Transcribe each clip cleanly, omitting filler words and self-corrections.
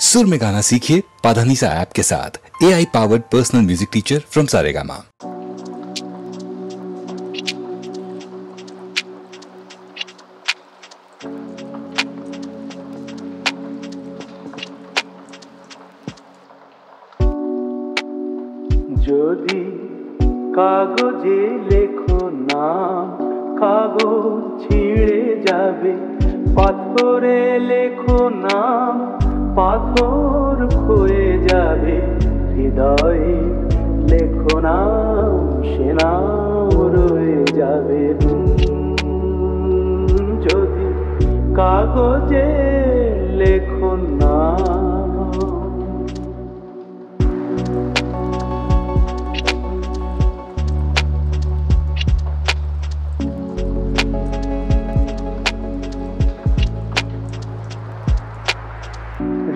सुर में गाना सीखिए पाधानीसा ऐप के साथ। AI powered personal music teacher from Saregama. যদি কাগজে লেখো নাম, কাগজ ছিঁড়ে যাবে। পাথরে লেখো নাম, পাথর ক্ষয়ে যাবে। হৃদয়ে লেখো নাম, সে নাম রয়ে যাবে। যদি কাগজে লেখো নাম।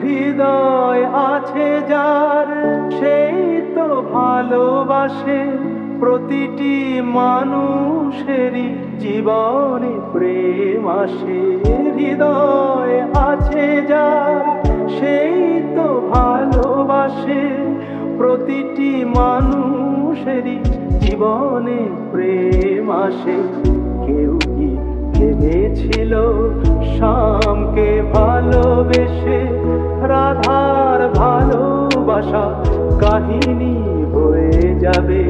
হৃদয় আছে যার, সেই তো ভালোবাসে। প্রতিটি মানুষেরই জীবনে প্রেম আসে। হৃদয় আছে যার, সেই তো ভালোবাসে। প্রতিটি মানুষেরই জীবনে প্রেম আসে। কেউ কি ভেবেছিল শ্যামকে ভালোবেসে রাধার ভালোবাসা কাহিনী হয়ে যাবে।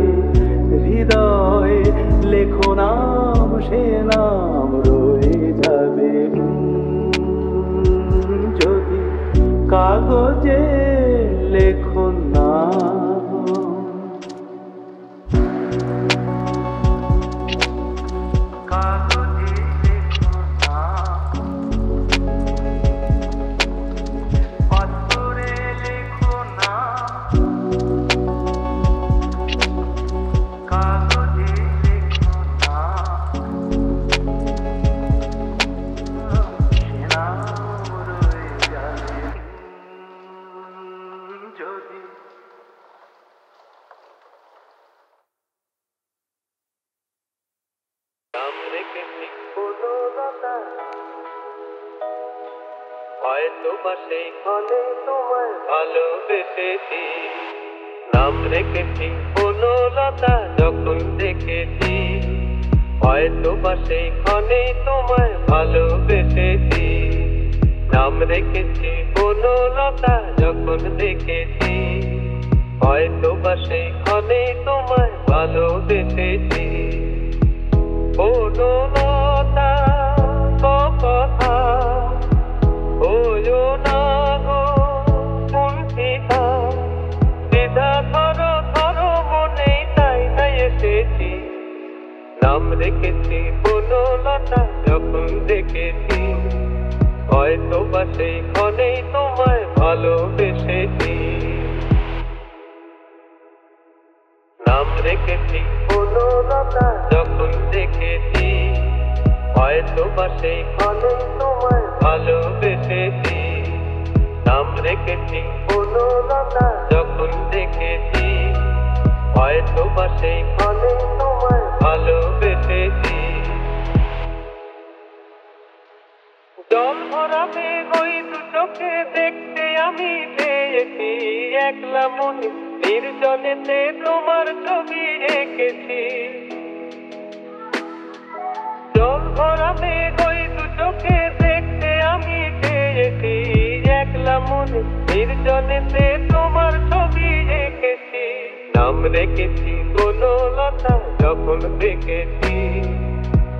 হৃদয়ে লেখো নাম, সে নাম রয়ে যাবে। যদি কাগজে লেখো নাম। হয়তো বা সেইখানে তোমায় ভালোবেসেছি, নাম রেখেছি বনলতা যখন দেখেছি। হয়তো বা সেইখানে তোমায় ভালোবেসেছি, নাম রেখেছি বনলতা যখন দেখেছি। হয়তো বা সেইখানে তোমায় ভালোবেসেছি। বনলতা কথা ওয়ো না গো কুণ্ঠিতা, দ্বিধা ধরো ধরো মনে তাই না এসেছি। নাম রেখেছি বনলতা যখন দেখেছি। হয়তো বা সেইখানেই তোমায় ভালোবেসেছি। নাম রেখেছি বনলতা যখন দেখেছি। হয়তো বা সেইখানেই তোমায় ভালোবেসেছি। নাম রেখেছি বনলতা যখন দেখেছি। হয়তো বা সেইখানেই তোমায় ভালোবেসেছি। জল ভরা মেঘ ওই দু চোখে দেখতে আমি পেয়েছি। একলা মনে নির্জনেতে তোমার ছবি এঁকেছি। জল ভরা মেঘ ওই দু চোখে দেখতে আমি পেয়েছি। একলা মনে নির্জনেতে তোমার ছবি এঁকেছি। নাম রেখেছি বনলতা যখন দেখেছি।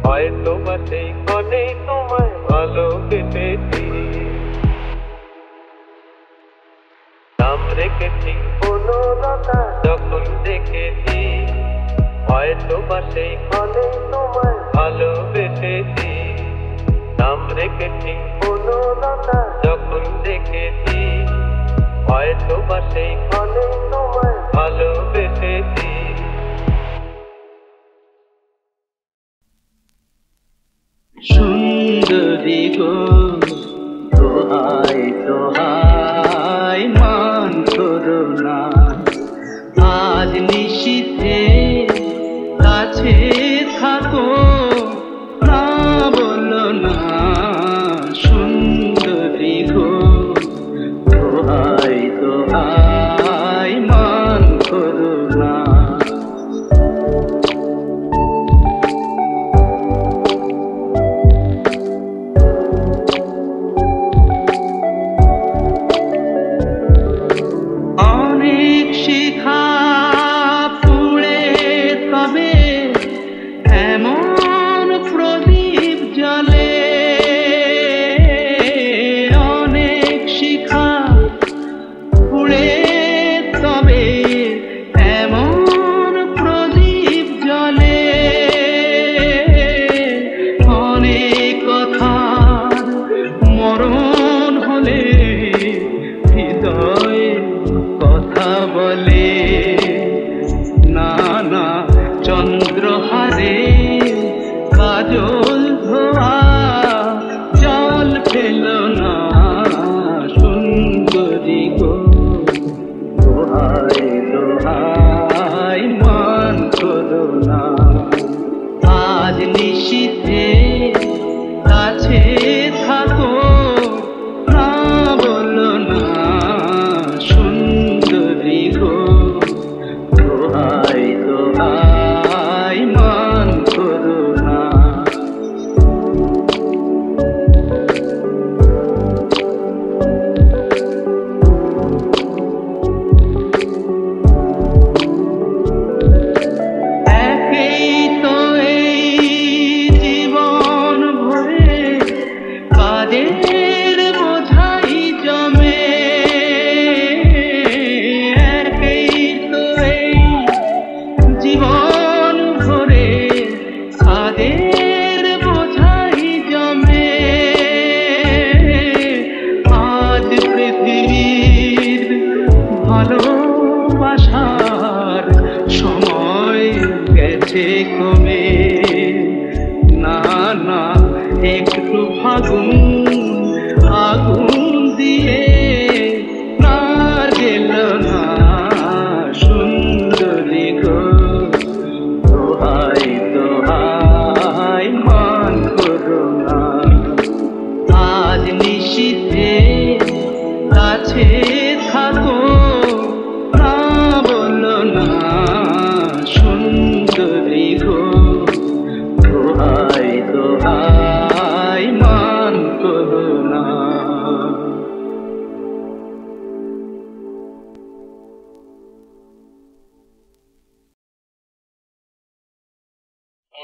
হয়তো বা সেইখানেই তোমায় ভালোবেসেছি। নাম রেখেছি বনলতা যখন দেখেছি। হয়তো বা সেইখানেই তোমায় ভালোবেসেছি। নাম রেখেছি বনলতা যখন দেখেছি। হয়তো বা সেইখানেই তোমায় ভালোবেসেছি। সুন্দরী গো দোহাই দোহাই মান করো না। আজ নিশীথে কাছে থাকো, না বলো না। সুন্দরী গো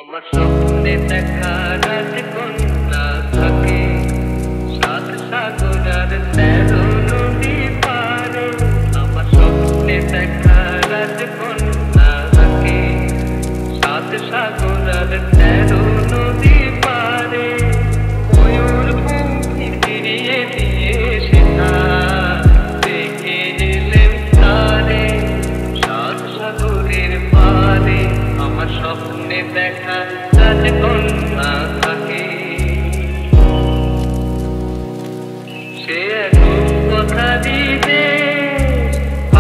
আমার স্বপ্নে দেখা রাজকন্যা থাকে সাত সাগর আর 13 নদী পারে। আমার স্বপ্নে দেখা রাজকন্যা থাকে সাত সাগর আর 13 নদী পারে। ময়ূর পঙ্খী ফিরিয়ে দিয়ে সেটা দেখে এলেন তারে সাত সাগরের পারে। আমার স্বপ্নে দেখা রাজকন্যা থাকে সে এক কথা দিতে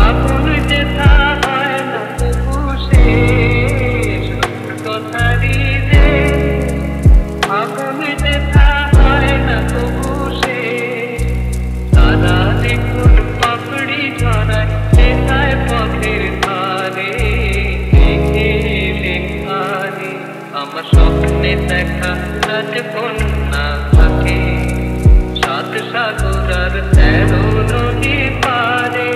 আপন যেথা হয় না তবু শেষ কথা দিতে আপন যেথা হয় না তবু শেষ। তারা দেখুন পাপড়ি ঝরায় সেথায় পথের ধারে দেখে এলেন তারে। আমার স্বপ্নে দেখা রাজকন্যা থাকে সাত সাগর আর 13 নদী পারে।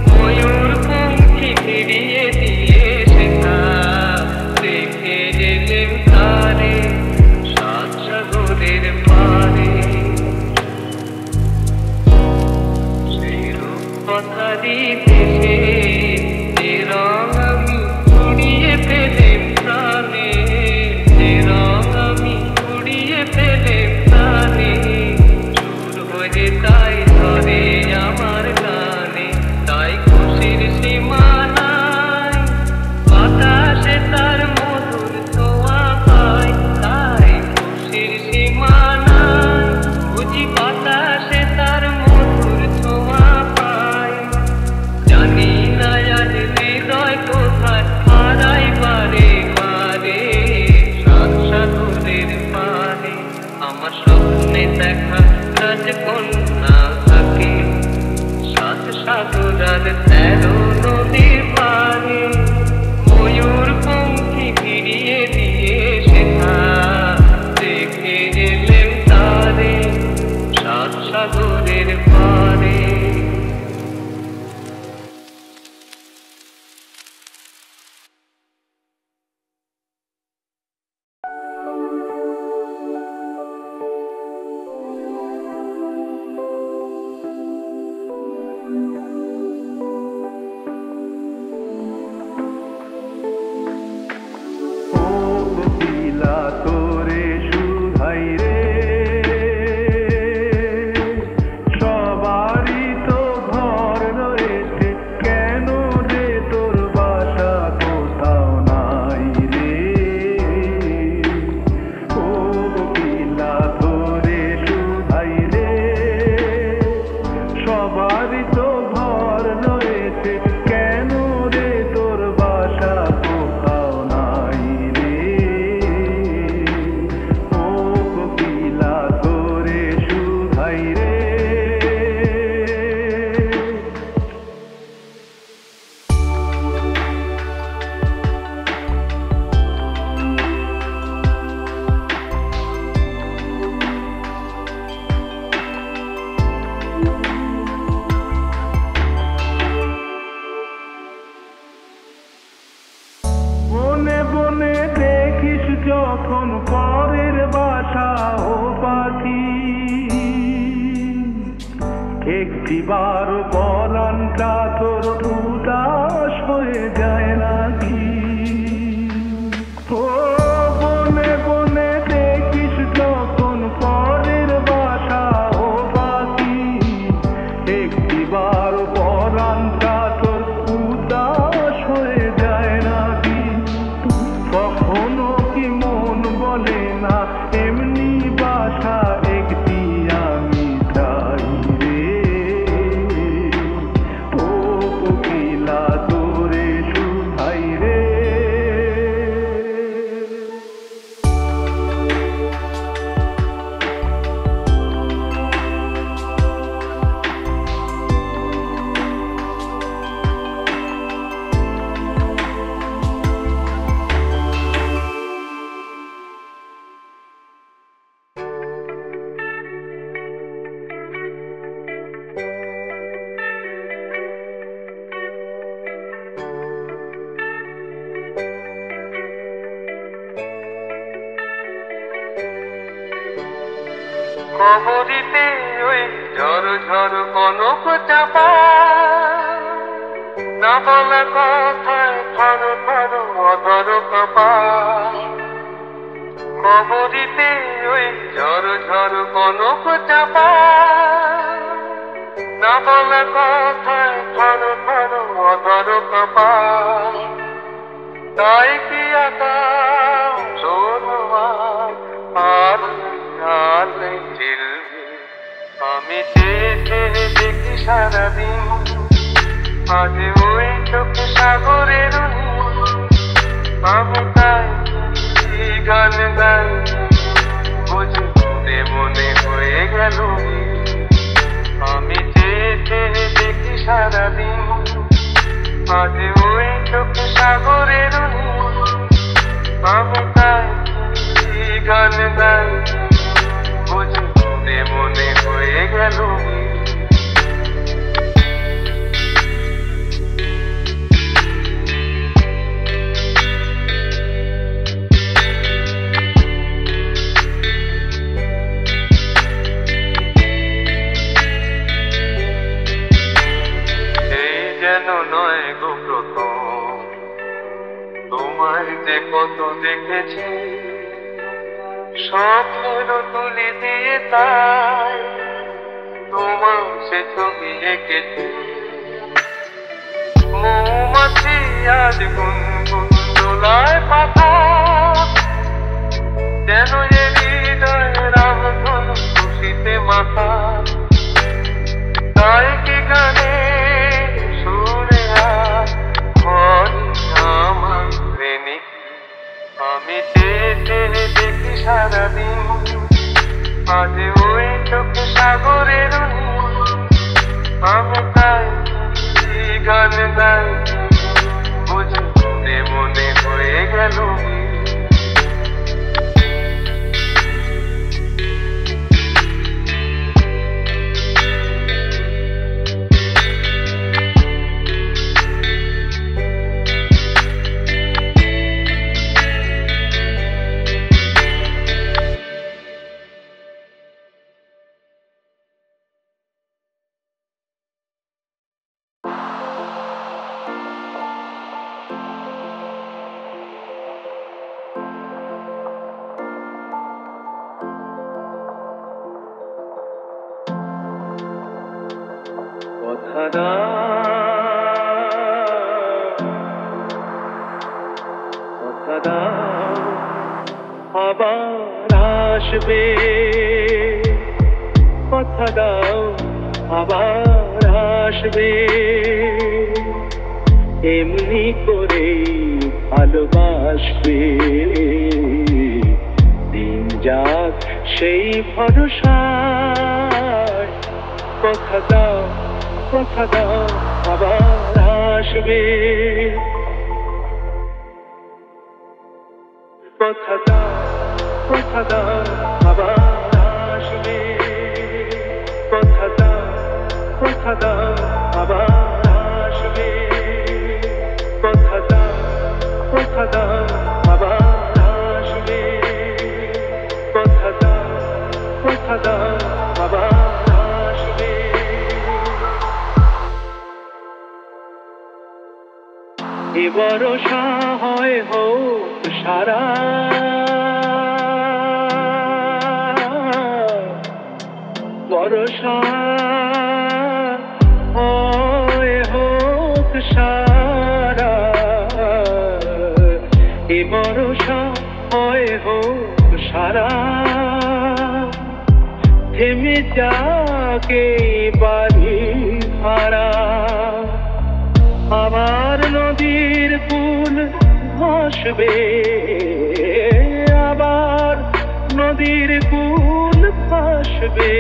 ময়ূর পঙ্খী ফিরিয়ে দিয়ে সেটা দেখে এলেন তারে সাত সাগরের পারে। সেই রূপকথা দিতে যে রং আমি কুড়িয়ে পেলেম প্রাণে যে রং আমি কুড়িয়ে পেলেম প্রাণে। সুর হয়ে তাই ধরে আমার গানে তাই খুশির সীমা নাই। বাতাসে তার মধুর ছোঁয়া পাই তাই খুশির সীমা নাই। বুঝি বাতাসে তার মধুর ছোঁয়া পাই। জানি না আজ হৃদয় কোথায় হারাই বারে বারে সাত সাগরের পারে। আমার স্বপ্নে দেখা রাজকন্যা থাকে সাত সাগর আর 13 নদীর পারে। ময়ূর পঙ্খী ফিরিয়ে দিয়ে সেটা দেখে এলেন তারে সাত সাগরের পারে। যখন পরের বাসা ও পাখি একটিবার পরানটা তোর উদাস হয়ে যায় নাকি। ও বনে বনে দেখিস যখন পরের বাসা ও পাখি একটিবার পরানটা তোর উদাস হয়ে যায় নাকি। কখনো কি মন বলে না এমনি বাসা একটি আমি চাই রে। ও কোকিলা তোরে শুধাই রে। কবরিতে ওই ঝড় ঝড় কনক চাপা, না বলা কথায় থর থর অধর কপা। কবরিতে ওই ঝড় ঝড় কনক চাপা, না বলা কথায় থর থর অধর কপা। তাই কি আকাশ সোনবার আর আর চিলবে, আমি চেয়ে দেখি সারাদিন আজ ওই চোখ সাগরের নীল। আমি তাই গান গাই বুঝি মনে মনে হয়ে গেল। আমি চেয়ে দেখি সারাদিন আজ ওই চোখ সাগরের নীল। আমি তাই গান গাই বুঝি মনে মনে হয়ে গেল। যেন নয় গো প্রথম তোমায় যে কত দেখেছি, স্বপ্নের তুলি দিয়ে তাই তোমার সে ছবি এঁকেছি। মৌমাছি আজ গুনগুন দোলায় পাতা, যেন এ হৃদয় রামধনু খুশিতে মাথা। তাই কি গানে আমি চেয়ে দেখি সারাদিন আজ ওই চোখ সাগরের নীল। আমি তাই গান গাই বুঝি মনে মনে হয়ে গেল। কথা দাও আবার আসবে, কথা দাও আবার আসবে। এমনি করে ভালোবাসবে, দিন যাক সেই ভরসায়। কথা দাও আবার আসবে, কথা দাও আবার আসবে। কথা দাও আবার আসবে। কথা দাও আবার আসবে। কথা দাও আবার আসবে। এ ভরসা হয় হোক সারা, ভরসা হয় হোক সারা। এ ভরসা হয় হোক সারা, থেমে যাকে বাড়ি হারা। আবার নদীর কুল ভাসবে, আবার নদীর কুল ভাসবে।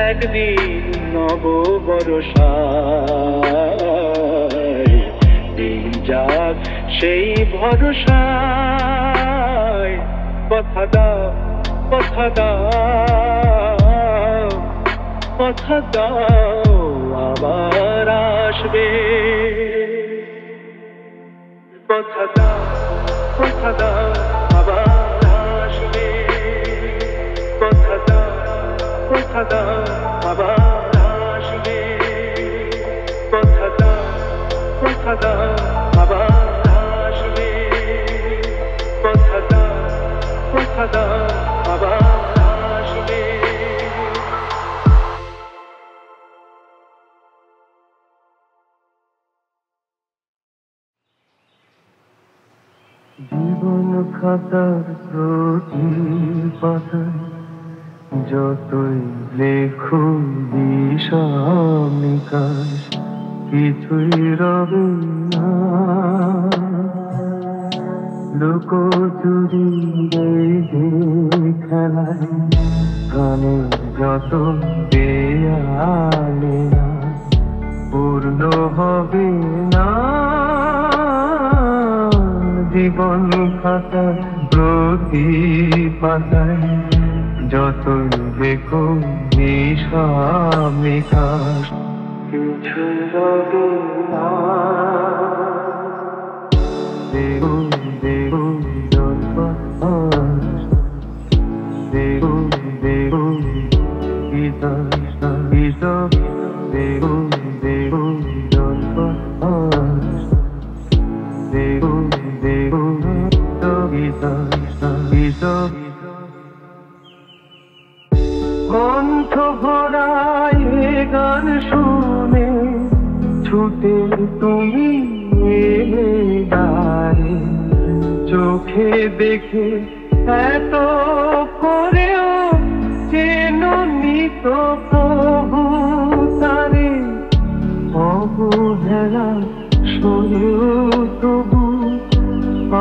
একদিন নব বরষায়, দিন যাক সেই ভরসায়। কথা দাও আবার আসবে। কথা দাও আবার আসবে। কথা দাও আবার আসবে, কথা দাও আবার আসবে, কথা দাও আবার আসবে। জীবন খাতার প্রতি পাতায় যতই লেখো বিষম নিকাশ কিছুই রবে না। লুকোচুরি খেলায় প্রাণের যত দেয়ালে না পূর্ণ হবে না। জীবন খাতার প্রতি পাতায় যতই দেখো বিষম নিকাশ কিছুই রবে না। দেবো দেবো জলপাস, দেবো দেবো গীতাস গীতক, দেবো দেবো জলপাস, দেবো দেবো গীতাস গীতক। কণ্ঠ ভরায় গান শুনে ছুটে তুমি এলে দ্বারে, চোখে দেখে এত করেও যেন নিত প্রভু তারে। অবহেলা সয়েও তবু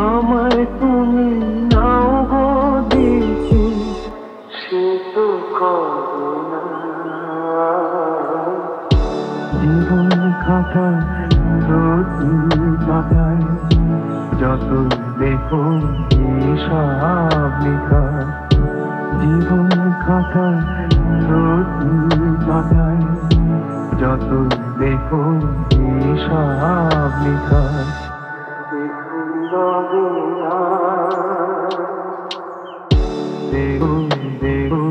আমায় তুমি নাও গো দেখে, সে তো করো না। জীবন খাতা প্রতি পাতায় যত লেখো হিসাব নিকাশ, জীবন খাতা প্রতি পাতায় যত লেখো হিসাব নিকাশ রবে না। দেবো দেবো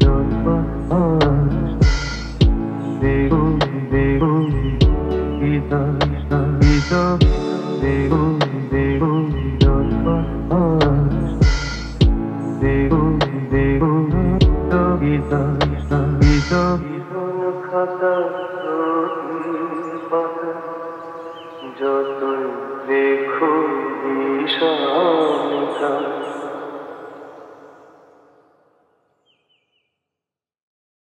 জলপাস, দেবো দেবো গীতাস গীতক, দেবো দেবো জলপাস, দেবো দেবো গীতাস গীতক। জীবন খাতা